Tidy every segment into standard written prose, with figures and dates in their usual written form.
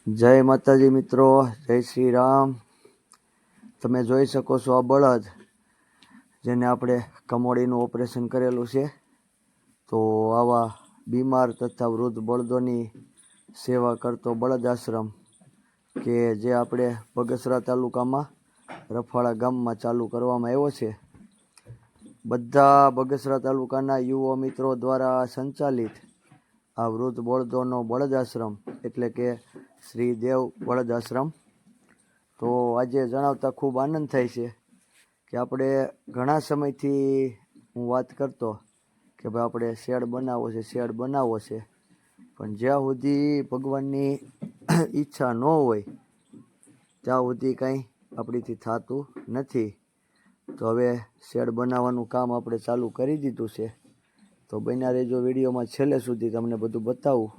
જય માતાજી મિત્રો, જય શ્રી રામ। તમે જોઈ શકો છો આ બળદ જેને આપણે કમોડીનું ઓપરેશન કરેલું છે। તો આવા બીમાર તથા વૃદ્ધ બળદોની સેવા કરતો બળદ આશ્રમ કે જે આપણે બગસરા તાલુકામાં રફાળા ગામમાં ચાલુ કરવામાં આવ્યો છે। બધા બગસરા તાલુકાના યુવા મિત્રો દ્વારા સંચાલિત આ વૃદ્ધ બળદોનો બળદ આશ્રમ એટલે કે શ્રી દેવ બળદ આશ્રમ। તો આજે જણાવતા ખૂબ આનંદ થાય છે કે આપણે ઘણા સમયથી હું વાત કરતો કે ભાઈ આપણે શેડ બનાવવો છે, પણ જ્યાં સુધી ભગવાનની ઈચ્છા ન હોય ત્યાં સુધી કંઈ આપણીથી થતું નથી। તો હવે શેડ બનાવવાનું કામ આપણે ચાલુ કરી દીધું છે। તો બન્યા રહેજો વિડીયોમાં છેલ્લે સુધી, તમને બધું બતાવું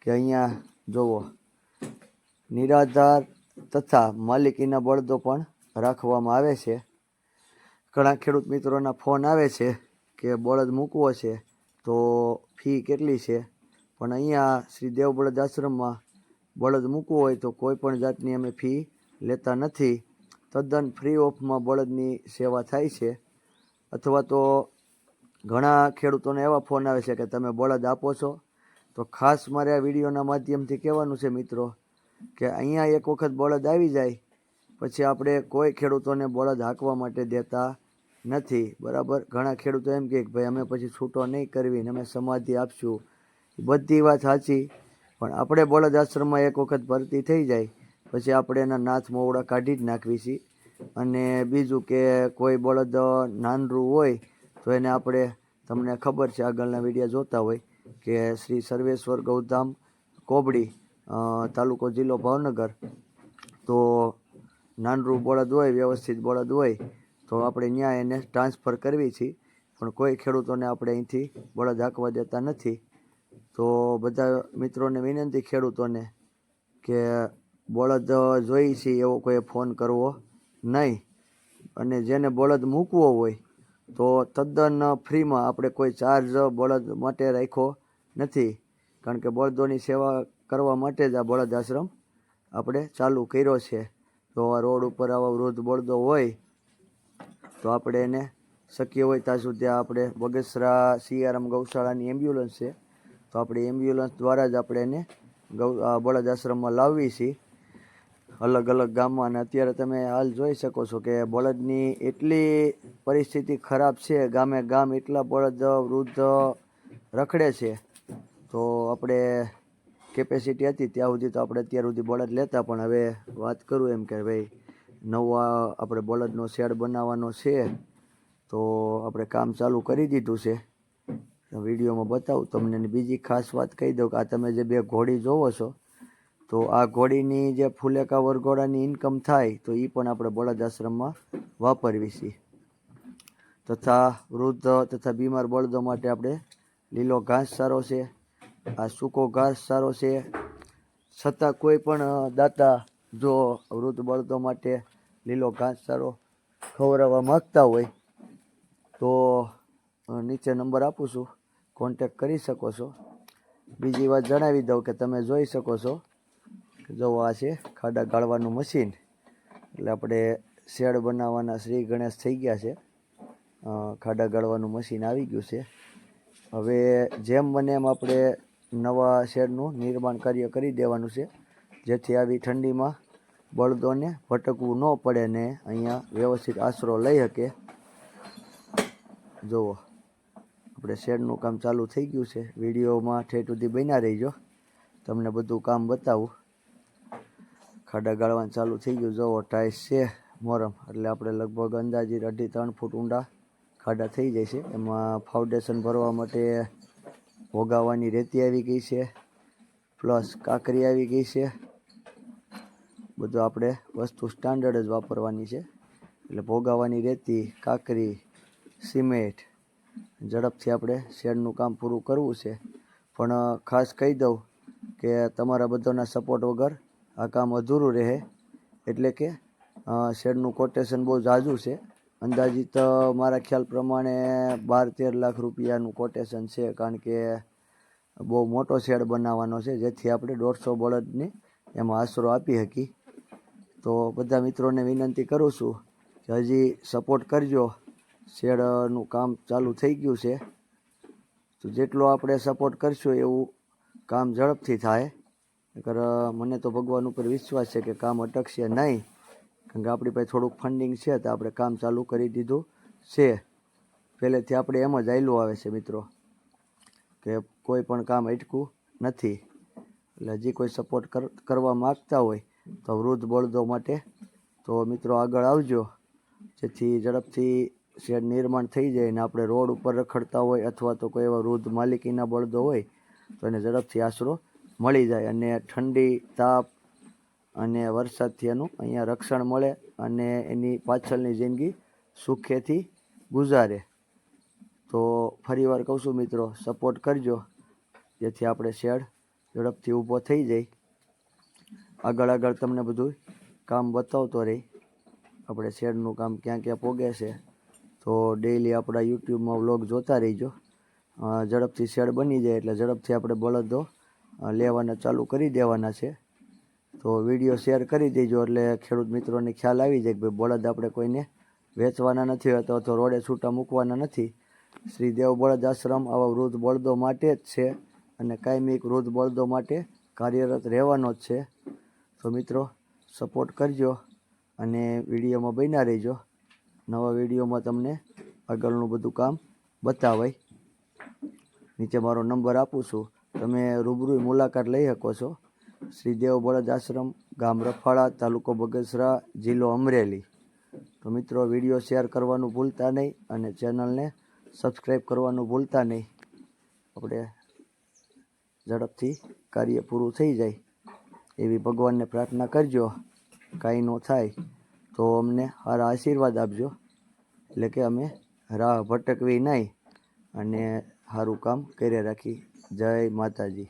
કે અહીંયા જોવો નિરાધાર તથા માલિકીના બળદો પણ રાખવામાં આવે છે। ઘણા ખેડૂત મિત્રોના ફોન આવે છે કે બળદ મૂકવો છે તો ફી કેટલી છે, પણ અહીંયા શ્રી દેવ બળદ આશ્રમમાં બળદ મૂકવો હોય તો કોઈ પણ જાતની અમે ફી લેતા નથી। તદ્દન ફ્રી ઓફમાં બળદની સેવા થાય છે। અથવા તો ઘણા ખેડૂતોને એવા ફોન આવે છે કે તમે બળદ આપો છો, તો ખાસ મારે આ વિડીયોના માધ્યમથી કહેવાનું છે મિત્રો કે અહીંયા એક વખત બળદ આવી જાય પછી આપણે કોઈ ખેડૂતોને બળદ હાંકવા માટે દેતા નથી, બરાબર। ઘણા ખેડૂતો એમ કહે કે ભાઈ અમે પછી છૂટો નહીં કરવી ને અમે સમાધિ આપશું, બધી વાત સાચી, પણ આપણે બળદ આશ્રમમાં એક વખત ભરતી થઈ જાય પછી આપણે એના નાથ મોવડા કાઢી જ નાખવી છીએ। અને બીજું કે કોઈ બળદ નાનરું હોય તો એને આપણે, તમને ખબર છે આગળના વિડીયો જોતા હોય કે શ્રી સર્વેશ્વર ગૌધામ કોબડી તાલુકો જિલ્લો ભાવનગર, તો નાનરું બળદ હોય, વ્યવસ્થિત બળદ હોય તો આપણે ત્યાં એને ટ્રાન્સફર કરવી છીએ, પણ કોઈ ખેડૂતોને આપણે અહીંથી બળદ હાંકવા દેતા નથી। તો બધા મિત્રોને વિનંતી ખેડૂતોને કે બળદ જોઈ છે એવો કોઈ ફોન કરવો નહીં, અને જેને બળદ મૂકવો હોય તો તદ્દન ફ્રીમાં, આપણે કોઈ ચાર્જ બળદ માટે રાખ્યો નથી, કારણ કે બળદોની સેવા કરવા માટે જ આ બળદ આશ્રમ આપણે ચાલુ કર્યો છે। તો આ રોડ ઉપર આવા વૃદ્ધ બળદો હોય તો આપણે એને શક્ય હોય ત્યાં સુધી આપણે બગસરા સિયારામ ગૌશાળાની એમ્બ્યુલન્સ છે, તો આપણે એમ્બ્યુલન્સ દ્વારા જ આપણે એને બળદ આશ્રમમાં લાવવી છીએ અલગ અલગ ગામમાં। અને અત્યારે તમે હાલ જોઈ શકો છો કે બળદની એટલી પરિસ્થિતિ ખરાબ છે, ગામે ગામ એટલા બળદ વૃદ્ધ રખડે છે। તો આપણે કેપેસિટી હતી ત્યાં સુધી તો આપણે અત્યાર સુધી બળદ લેતા, પણ હવે વાત કરું એમ કે ભાઈ નવા આપણે બળદનો શેડ બનાવવાનો છે તો આપણે કામ ચાલુ કરી દીધું છે। વિડીયોમાં બતાવું તમને। બીજી ખાસ વાત કહી દઉં કે આ તમે જે બે ઘોડી જોવો છો તો આ ઘોડીની જે ફુલેકા વરઘોડાની ઇન્કમ થાય તો એ પણ આપણે બળદ આશ્રમમાં વાપરવી છીએ। તથા વૃદ્ધ તથા બીમાર બળદો માટે આપણે લીલો ઘાસચારો છે, આ સૂકો ઘાસચારો છે, છતાં કોઈ પણ દાતા જો વૃદ્ધ બળદો માટે લીલો ઘાસચારો ખવડાવવા માગતા હોય તો નીચે નંબર આપું છું, કોન્ટેક કરી શકો છો। બીજી વાત જણાવી દઉં કે તમે જોઈ શકો છો કે જો આ છે ખાડા ગાળવાનું મશીન, એટલે આપણે શેડ બનાવવાના શ્રી ગણેશ થઈ ગયા છે, ખાડા ગાળવાનું મશીન આવી ગયું છે। હવે જેમ બને એમ આપણે નવા શેડનું નિર્માણ કાર્ય કરી દેવાનું છે, જેથી આવી ઠંડીમાં બળદોને ભટકવું ન પડે ને અહીંયા વ્યવસ્થિત આશરો લઈ શકે। જુઓ આપણે શેડનું કામ ચાલુ થઈ ગયું છે, વિડીયોમાં ઠેઠ સુધી બન્યા રહીજો, તમને બધું કામ બતાવું। ખાડા ગાળવાનું ચાલુ થઈ ગયું, જુઓ ટાઈસ છે મોરમ, એટલે આપણે લગભગ અંદાજિત 2.5-3 ફૂટ ઊંડા ખાડા થઈ જાય છે। એમાં ફાઉન્ડેશન ભરવા માટે ભોગાવાની રેતી આવી ગઈ છે, પ્લસ કાંકરી આવી ગઈ છે, બધું આપણે વસ્તુ સ્ટાન્ડર્ડ જ વાપરવાની છે, એટલે ભોગાવાની રેતી, કાંકરી, સિમેન્ટ, ઝડપથી આપણે શેડનું કામ પૂરું કરવું છે। પણ ખાસ કહી દઉં કે તમારા બધાના સપોર્ટ વગર આ કામ અધૂરું રહે, એટલે કે શેડનું કોટેશન બહુ ઝાઝું છે, અંદાજિત મારા ખ્યાલ પ્રમાણે 12-13 લાખ રૂપિયાનું કોટેશન છે, કારણ કે બહુ મોટો શેડ બનાવવાનો છે, જેથી આપણે 150 બળદને એમાં આશરો આપી શકીએ. તો બધા મિત્રોને વિનંતી કરું છું કે હજી સપોર્ટ કરજો. શેડનું કામ ચાલુ થઈ ગયું છે, તો જેટલો આપણે સપોર્ટ કરશું એવું કામ ઝડપથી થાય. નકર મને તો ભગવાન ઉપર વિશ્વાસ છે કે કામ અટકશે નહીં, કારણ કે આપણી પાસે થોડુંક ફંડિંગ છે તો આપણે કામ ચાલુ કરી દીધું છે. પહેલેથી આપણે એમ જ હાલ્યું આવે છે મિત્રો, કે કોઈ પણ કામ અટકવું નથી. એટલે હજી કોઈ સપોર્ટ કરવા માગતા હોય તો વૃદ્ધ બળદો માટે તો મિત્રો આગળ આવજો, જેથી ઝડપથી શેડ નિર્માણ થઈ જાય ને આપણે રોડ ઉપર રખડતા હોય અથવા તો કોઈ એવા વૃદ્ધ માલિકીના બળદો હોય તો એને ઝડપથી આશરો મળી જાય અને ઠંડી, તાપ અને વરસાદથી એનું અહીંયા રક્ષણ મળે અને એની પાછળની જિંદગી સુખેથી ગુજારે. તો ફરીવાર કહું છું મિત્રો, સપોર્ટ કરજો, જેથી આપણે શેડ ઝડપથી ઊભો થઈ જાય. આગળ તમને બધું કામ બતાવતો રહી, આપણે શેડનું કામ ક્યાં ક્યાં પોગે છે. તો ડેઈલી આપણા યુટ્યુબમાં વ્લોગ જોતા રહીજો. ઝડપથી શેડ બની જાય એટલે ઝડપથી આપણે બળદો લેવાના ચાલુ કરી દેવાના છે. તો વિડીયો શેર કરી દેજો, એટલે ખેડૂત મિત્રોને ખ્યાલ આવી જાય કે ભાઈ બળદ આપણે કોઈને વેચવાના નથી અથવા તો રોડે છૂટા મૂકવાના નથી. શ્રી દેવ બળદ આશ્રમ આવા વૃદ્ધ બળદો માટે જ છે અને કાયમી વૃદ્ધ બળદો માટે કાર્યરત રહેવાનો જ છે. તો મિત્રો સપોર્ટ કરજો અને વિડીયોમાં બન્યા રહેજો. નવા વિડીયોમાં તમને આગળનું બધું કામ બતાવાય. નીચે મારો નંબર આપું છું, તમે રૂબરૂ મુલાકાત લઈ શકો છો. શ્રી દેવ બળદ આશ્રમ, ગામ રફાળા, તાલુકો બગસરા, જિલ્લો અમરેલી. તો મિત્રો વિડીયો શેર કરવાનું ભૂલતા નહીં અને ચેનલને સબસ્ક્રાઈબ કરવાનું ભૂલતા નહીં. આપણે ઝડપથી કાર્ય પૂરું થઈ જાય એવી ભગવાનને પ્રાર્થના કરજો. કાંઈ ન થાય તો અમને સારા આશીર્વાદ આપજો, એટલે કે અમે રાહ ભટકવી નહીં અને સારું કામ કરી રાખી. જય માતાજી.